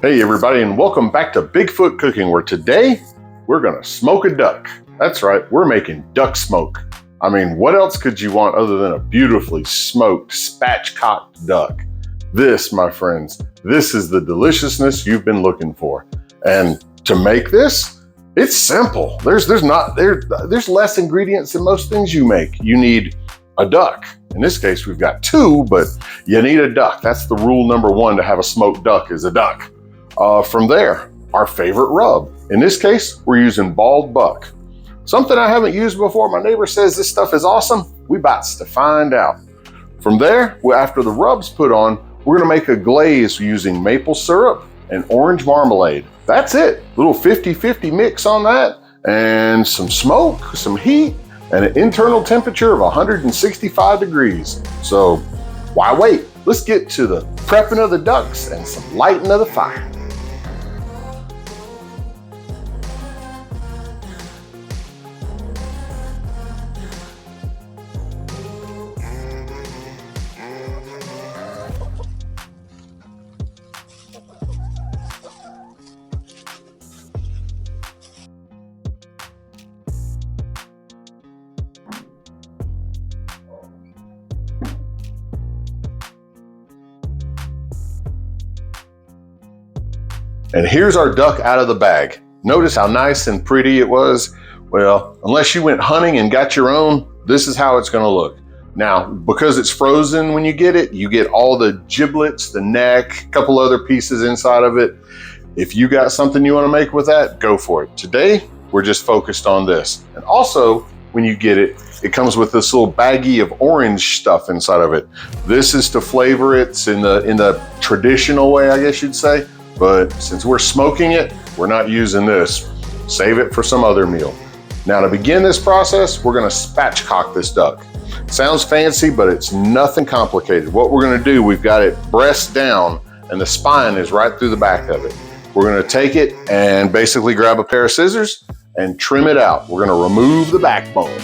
Hey everybody, and welcome back to Bigfoot Cooking, where today we're gonna smoke a duck. That's right, we're making duck smoke. I mean, what else could you want other than a beautifully smoked, spatchcocked duck? This, my friends, this is the deliciousness you've been looking for. And to make this, it's simple. There's less ingredients than most things you make. You need a duck. In this case, we've got two, but you need a duck. That's the rule number one to have a smoked duck, is a duck. From there, our favorite rub. In this case, we're using bald buck. Something I haven't used before. My neighbor says this stuff is awesome. We bots to find out. From there, after the rub's put on, we're gonna make a glaze using maple syrup and orange marmalade. That's it. Little 50-50 mix on that, and some smoke, some heat, and an internal temperature of 165 degrees. So why wait? Let's get to the prepping of the ducks and some lighting of the fire. And here's our duck out of the bag. Notice how nice and pretty it was? Well, unless you went hunting and got your own, this is how it's gonna look. Now, because it's frozen when you get all the giblets, the neck, a couple other pieces inside of it. If you got something you wanna make with that, go for it. Today, we're just focused on this. And also, when you get it, it comes with this little baggie of orange stuff inside of it. This is to flavor it in the traditional way, I guess you'd say. But since we're smoking it, we're not using this. Save it for some other meal. Now to begin this process, we're gonna spatchcock this duck. Sounds fancy, but it's nothing complicated. What we're gonna do, we've got it breast down and the spine is right through the back of it. We're gonna take it and basically grab a pair of scissors and trim it out. We're gonna remove the backbone.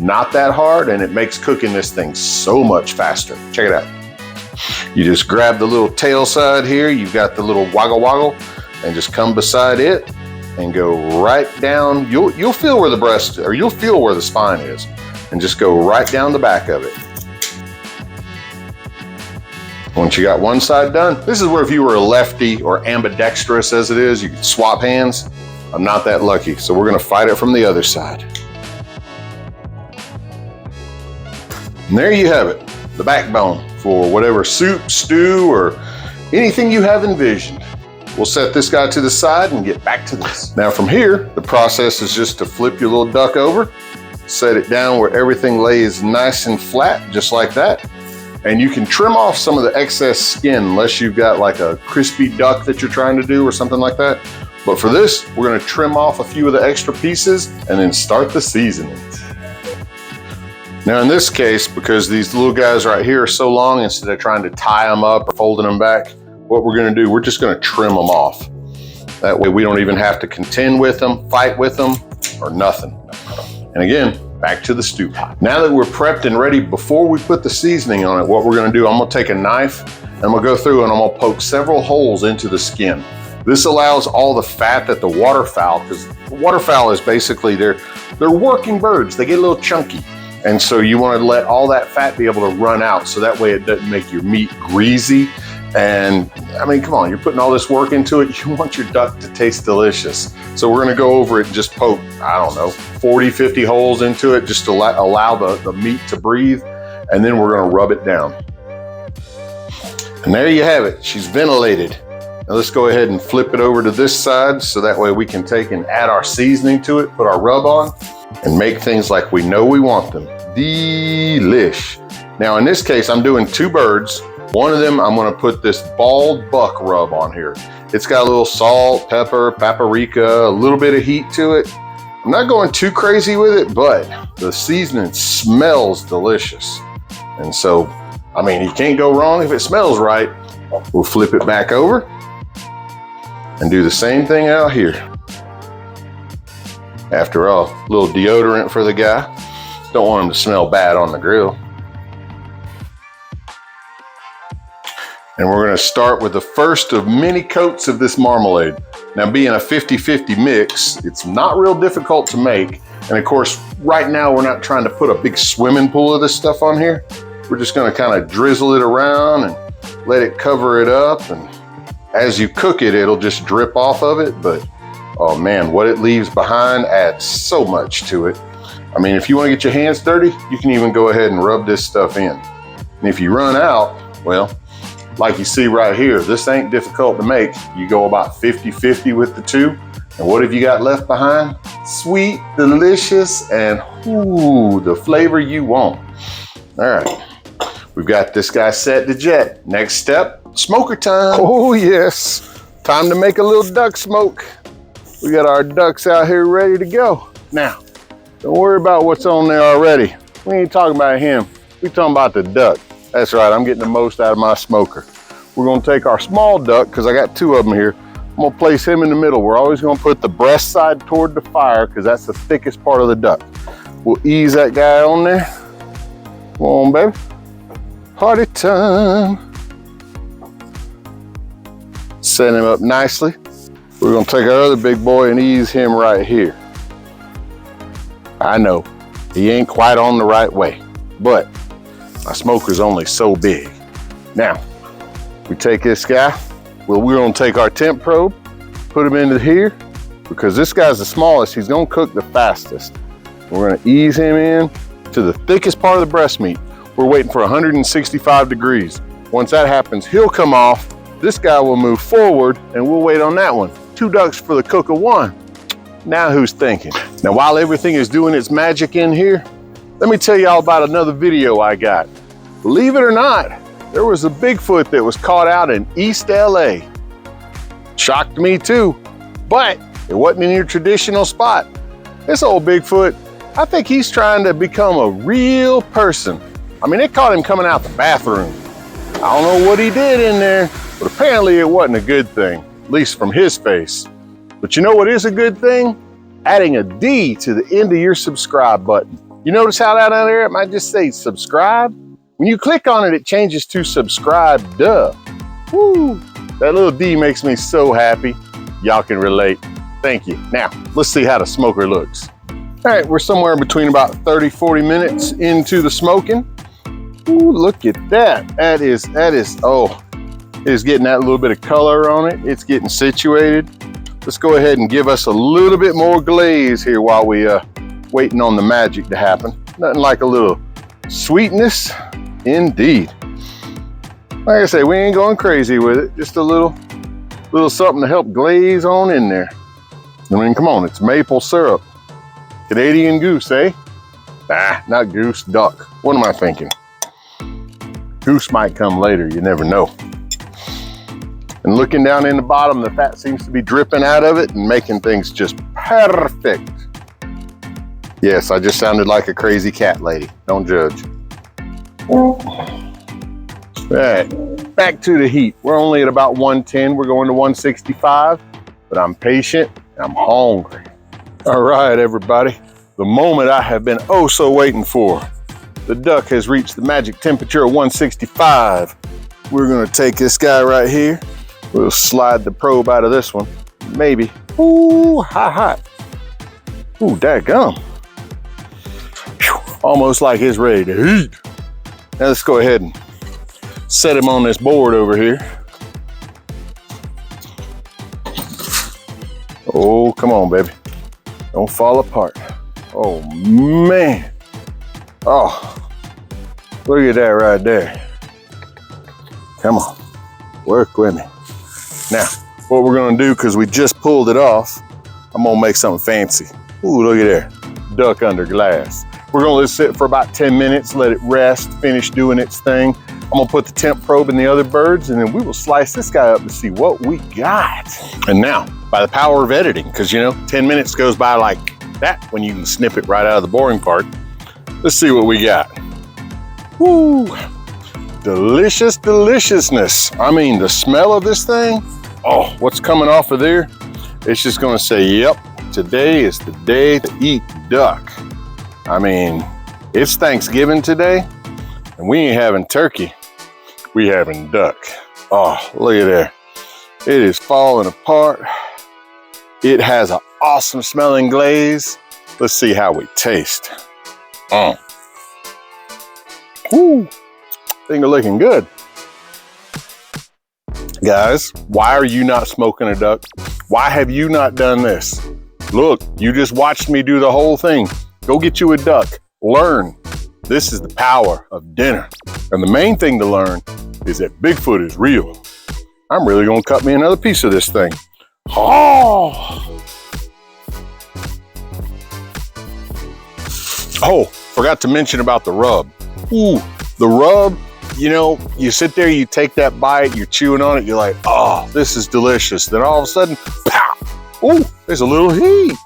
Not that hard, and it makes cooking this thing so much faster. Check it out. You just grab the little tail side here, you've got the little waggle, and just come beside it and go right down. You'll feel where the breast, or you'll feel where the spine is, and just go right down the back of it. Once you got one side done, this is where if you were a lefty or ambidextrous as it is, you can swap hands. I'm not that lucky, so we're gonna fight it from the other side. And there you have it, the backbone for whatever soup, stew, or anything you have envisioned. We'll set this guy to the side and get back to this. Now from here, the process is just to flip your little duck over, set it down where everything lays nice and flat, just like that. And you can trim off some of the excess skin unless you've got like a crispy duck that you're trying to do or something like that. But for this, we're gonna trim off a few of the extra pieces and then start the seasoning. Now in this case, because these little guys right here are so long, instead of trying to tie them up or folding them back, what we're gonna do, we're just gonna trim them off. That way we don't even have to contend with them, fight with them, or nothing. And again, back to the stew pot. Now that we're prepped and ready, before we put the seasoning on it, what we're gonna do, I'm gonna take a knife and I'm gonna go through and I'm gonna poke several holes into the skin. This allows all the fat that the waterfowl, because waterfowl is basically, they're working birds, they get a little chunky. And so you want to let all that fat be able to run out, so that way it doesn't make your meat greasy. And I mean, come on, you're putting all this work into it. You want your duck to taste delicious. So we're going to go over it and just poke, I don't know, 40, 50 holes into it, just to allow the meat to breathe. And then we're going to rub it down. And there you have it. She's ventilated. Now let's go ahead and flip it over to this side, so that way we can take and add our seasoning to it, put our rub on, and make things like we know we want them. Delish. Now in this case, I'm doing two birds. One of them, I'm gonna put this bald buck rub on here. It's got a little salt, pepper, paprika, a little bit of heat to it. I'm not going too crazy with it, but the seasoning smells delicious. And so, I mean, you can't go wrong if it smells right. We'll flip it back over and do the same thing out here. After all, a little deodorant for the guy. Don't want him to smell bad on the grill. And we're gonna start with the first of many coats of this marmalade. Now, being a 50-50 mix, it's not real difficult to make. And of course, right now we're not trying to put a big swimming pool of this stuff on here. We're just gonna kind of drizzle it around and let it cover it up. And as you cook it, it'll just drip off of it. But oh man, what it leaves behind adds so much to it. I mean, if you wanna get your hands dirty, you can even go ahead and rub this stuff in. And if you run out, well, like you see right here, this ain't difficult to make. You go about 50-50 with the two. And what have you got left behind? Sweet, delicious, and ooh, the flavor you want. All right, we've got this guy set to jet. Next step, smoker time. Oh yes, time to make a little duck smoke. We got our ducks out here ready to go. Now, don't worry about what's on there already. We ain't talking about him. We talking about the duck. That's right, I'm getting the most out of my smoker. We're gonna take our small duck, because I got two of them here. I'm gonna place him in the middle. We're always gonna put the breast side toward the fire, because that's the thickest part of the duck. We'll ease that guy on there. Come on, baby. Party time. Set him up nicely. We're gonna take our other big boy and ease him right here. I know, he ain't quite on the right way, but my smoker's only so big. Now, we take this guy, well, we're gonna take our temp probe, put him into here, because this guy's the smallest, he's gonna cook the fastest. We're gonna ease him in to the thickest part of the breast meat. We're waiting for 165 degrees. Once that happens, he'll come off, this guy will move forward, and we'll wait on that one. 2 ducks for the cook of 1. Now who's thinking? Now, while everything is doing its magic in here, let me tell y'all about another video I got. Believe it or not, there was a Bigfoot that was caught out in East LA. Shocked me too, but it wasn't in your traditional spot. This old Bigfoot, I think he's trying to become a real person. I mean, they caught him coming out the bathroom. I don't know what he did in there, but apparently it wasn't a good thing, at least from his face. But you know what is a good thing? Adding a D to the end of your subscribe button. You notice how down there it might just say subscribe? When you click on it, it changes to subscribe, duh. Woo, that little D makes me so happy. Y'all can relate. Thank you. Now, let's see how the smoker looks. All right, we're somewhere between about 30-40 minutes into the smoking. Ooh, look at that. That is, oh, it is getting that little bit of color on it. It's getting situated. Let's go ahead and give us a little bit more glaze here while we waiting on the magic to happen. Nothing like a little sweetness, indeed. Like I say, we ain't going crazy with it. Just a little something to help glaze on in there. I mean, come on, it's maple syrup. Canadian goose, eh? Ah, not goose, duck. What am I thinking? Goose might come later, you never know. And looking down in the bottom, the fat seems to be dripping out of it and making things just perfect. Yes, I just sounded like a crazy cat lady. Don't judge. All right, back to the heat. We're only at about 110. We're going to 165, but I'm patient and I'm hungry. All right, everybody. The moment I have been oh so waiting for. The duck has reached the magic temperature of 165. We're gonna take this guy right here. We'll slide the probe out of this one. Maybe. Ooh, hot. Ooh, dadgum. Almost like it's ready to heat. Now let's go ahead and set him on this board over here. Oh, come on, baby. Don't fall apart. Oh, man. Oh, look at that right there. Come on, work with me. Now, what we're gonna do, because we just pulled it off, I'm gonna make something fancy. Ooh, look at there, duck under glass. We're gonna let it sit for about 10 minutes, let it rest, finish doing its thing. I'm gonna put the temp probe in the other birds, and then we will slice this guy up to see what we got. And now, by the power of editing, because you know, 10 minutes goes by like that when you can snip it right out of the boring part. Let's see what we got. Woo, delicious deliciousness. I mean, the smell of this thing, oh, what's coming off of there? It's just gonna say, yep, today is the day to eat duck. I mean, it's Thanksgiving today, and we ain't having turkey, we having duck. Oh, look at there. It is falling apart. It has an awesome smelling glaze. Let's see how we taste. Woo, things are looking good. Guys, why are you not smoking a duck? Why have you not done this? Look, you just watched me do the whole thing. Go get you a duck. Learn. This is the power of dinner. And the main thing to learn is that Bigfoot is real. I'm really gonna cut me another piece of this thing. Oh, forgot to mention about the rub. Ooh, the rub, you know, you sit there, you take that bite, you're chewing on it, you're like, oh, this is delicious. Then all of a sudden, pow! Ooh, there's a little heat.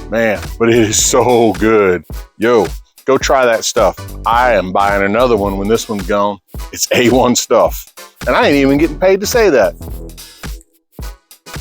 Man, but it is so good. Yo, go try that stuff. I am buying another one when this one's gone. It's A1 stuff. And I ain't even getting paid to say that.